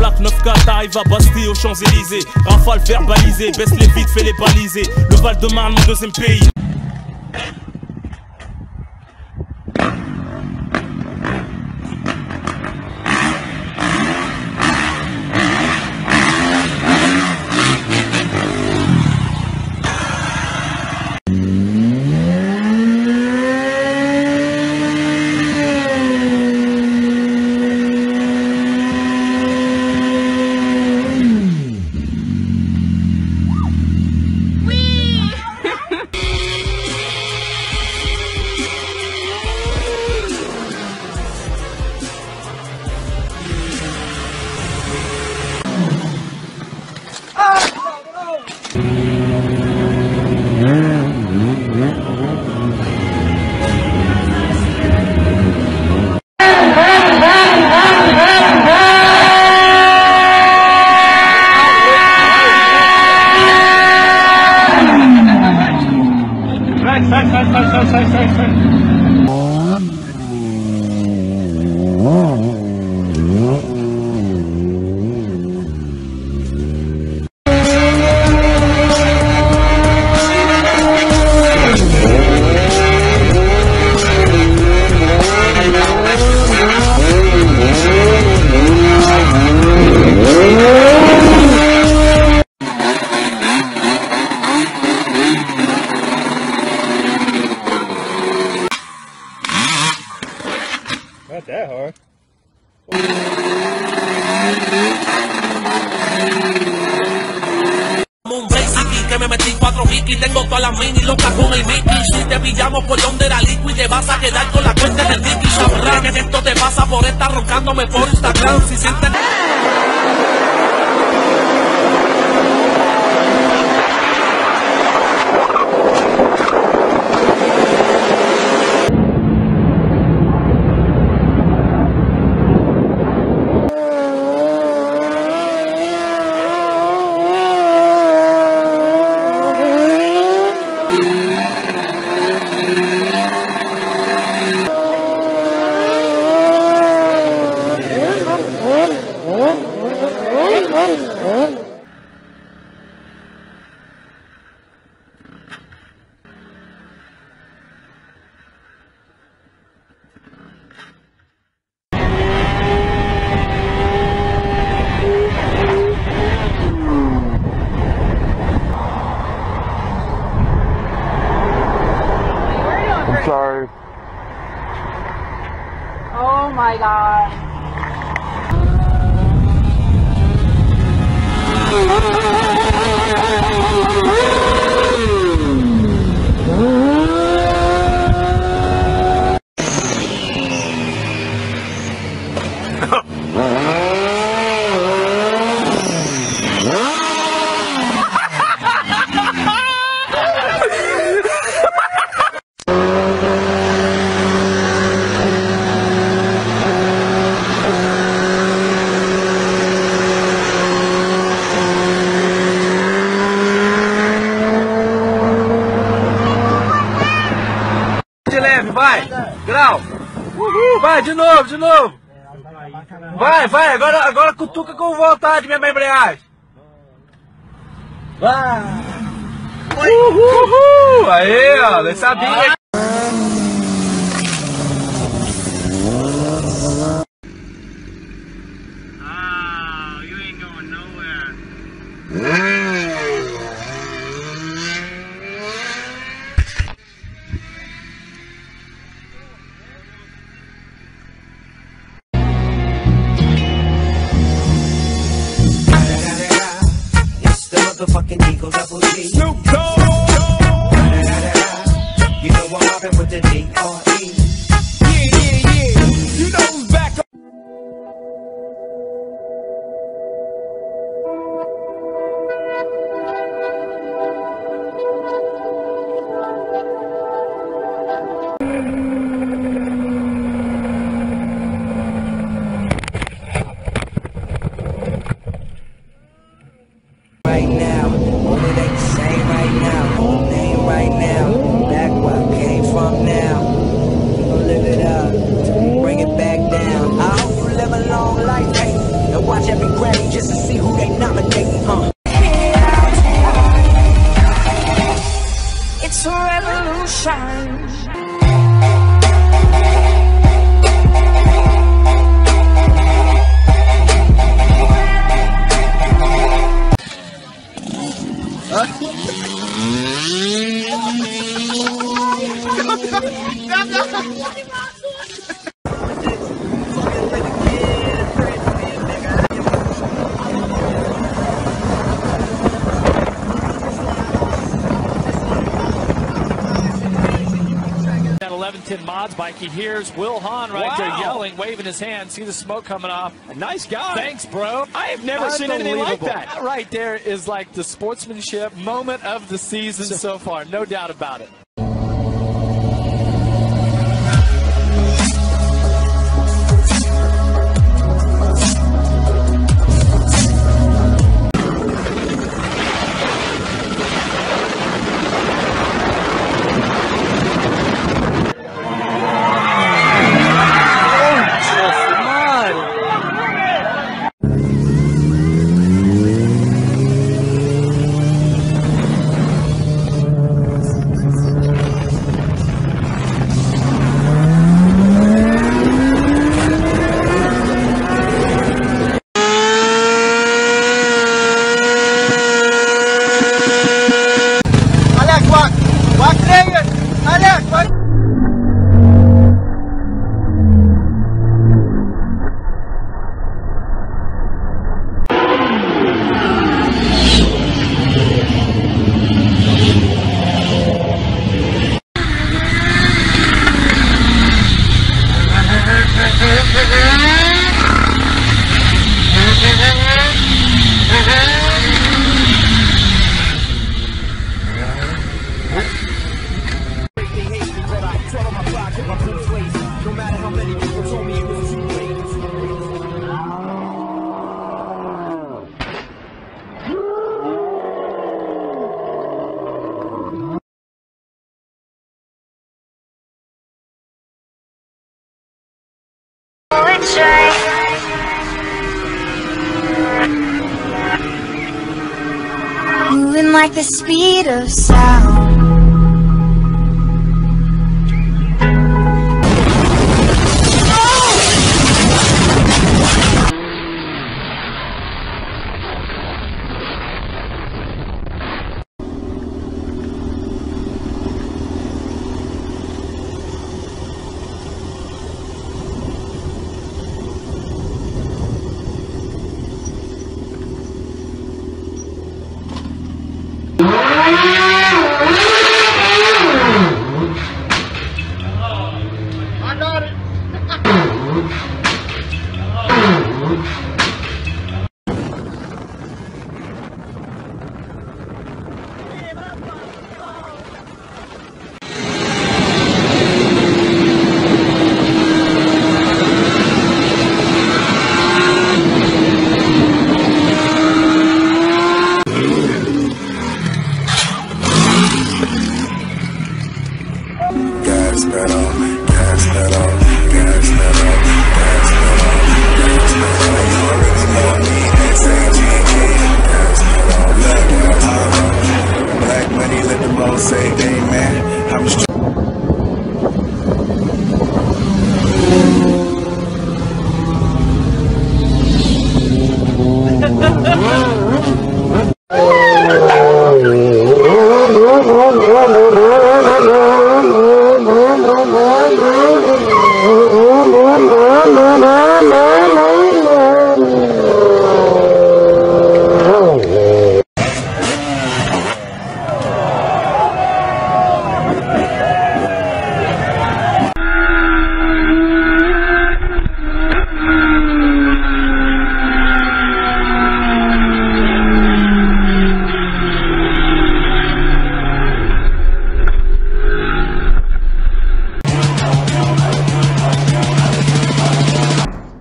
plaque 9-4, t'arrives à Bastille aux Champs-Élysées. Rafale verbalisé, baisse les vides, fais les baliser. Le Val-de-Marne, mon deuxième pays. Not that hard. Un basic que me metí 4 Mickey, tengo todas las mini locas con el Mickey. Si te pillamos por donde era liquid, te vas a quedar con la cuenta del Mickey. Sabrás que esto te pasa por estar roncándome por Instagram. Si sientes... Sorry. Oh my god. Vai, grau. Uhul, vai, de novo, de novo. Vai, vai, agora cutuca com vontade mesmo a embreagem. Vai. Uhul, aí, ó, nem sabia. Ah, you ain't going nowhere. Fucking Eagle Double G. Snoop Dogg. You know what happened with the D.R.E. Yeah. You know who's back. Right now, only they say right now. ready just to see who they nominating, huh? It's a revolution. That 1110 mods bike. He hears Will Hahn right there yelling, waving his hand. See the smoke coming off. A nice guy. Thanks, bro. I have never seen anything like that. That right there is like the sportsmanship moment of the season so far. No doubt about it. Moving like the speed of sound.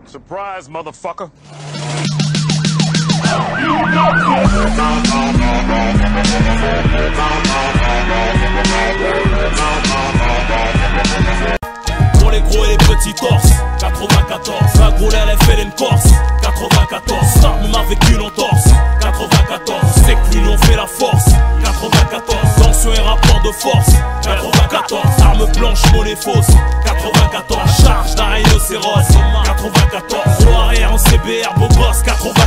Surprise, motherfucker. Pour les gros et les petits torses, 94. La gros elle fait une Corse, 94. même avec une entorse. 94, c'est que lui l'on fait la force. 94, tension et rapport de force. 94, arme blanche, monnaie fausse. 94, charge d'un rhinocéros. 94, roue arrière en CBR, beau gosse. 94.